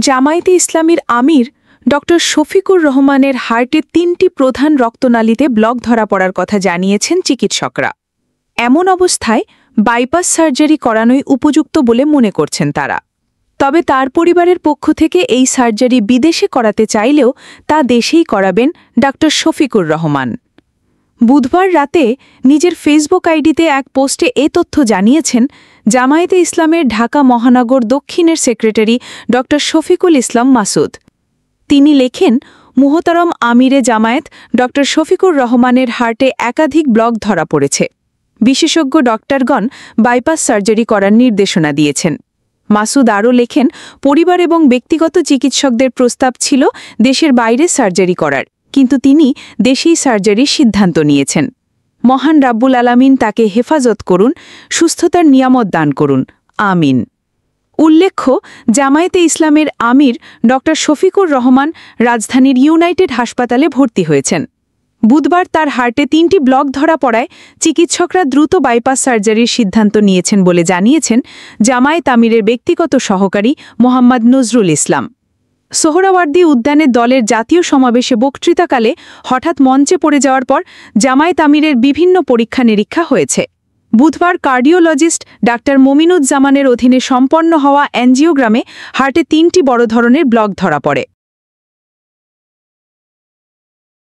জামায়াতে ইসলামীর আমির ডক্টর শফিকুর রহমানের হার্টের ৩টি প্রধান রক্তনালীতে ব্লক ধরা পড়ার কথা জানিয়েছেন চিকিৎসকরা। এমন অবস্থায় বাইপাস সার্জারি করানোই উপযুক্ত বলে মনে করছেন তারা। তবে তার পরিবারের পক্ষ থেকে এই সার্জারি বিদেশে করাতে চাইলেও তা দেশেই করাবেন ডক্টর শফিকুর রহমান। বুধবার রাতে নিজের ফেসবুক আইডিতে এক পোস্টে এ তথ্য জানিয়েছেন জামায়াতে ইসলামের ঢাকা মহানগর দক্ষিণের সেক্রেটারি ডক্টর শফিকুল ইসলাম মাসুদ। তিনি লেখেন, মুহতারম আমিরে জামায়াত ডক্টর শফিকুর রহমানের হার্টে একাধিক ব্লক ধরা পড়েছে। বিশেষজ্ঞ ডক্টরগণ বাইপাস সার্জারি করার নির্দেশনা দিয়েছেন। মাসুদ আরও লেখেন, পরিবার এবং ব্যক্তিগত চিকিৎসকদের প্রস্তাব ছিল দেশের বাইরে সার্জারি করার, কিন্তু তিনি দেশেই সার্জারির সিদ্ধান্ত নিয়েছেন। মহান রাব্বুল আলামিন তাকে হেফাজত করুন, সুস্থতার নিয়ামত দান করুন, আমিন। উল্লেখ্য, জামায়াতে ইসলামের আমির ডক্টর শফিকুর রহমান রাজধানীর ইউনাইটেড হাসপাতালে ভর্তি হয়েছেন। বুধবার তার হার্টে ৩টি ব্লক ধরা পড়ায় চিকিৎসকরা দ্রুত বাইপাস সার্জারির সিদ্ধান্ত নিয়েছেন বলে জানিয়েছেন জামায়াত আমিরের ব্যক্তিগত সহকারী মোহাম্মদ নজরুল ইসলাম। সোহরাওয়ার্দী উদ্যানে দলের জাতীয় সমাবেশে বক্তৃতাকালে হঠাৎ মঞ্চে পড়ে যাওয়ার পর জামায়াত আমিরের বিভিন্ন পরীক্ষা নিরীক্ষা হয়েছে। বুধবার কার্ডিওলজিস্ট ডাক্তার মমিনুজ্জামানের অধীনে সম্পন্ন হওয়া অ্যাঞ্জিওগ্রামে হার্টে ৩টি বড় ধরনের ব্লক ধরা পড়ে।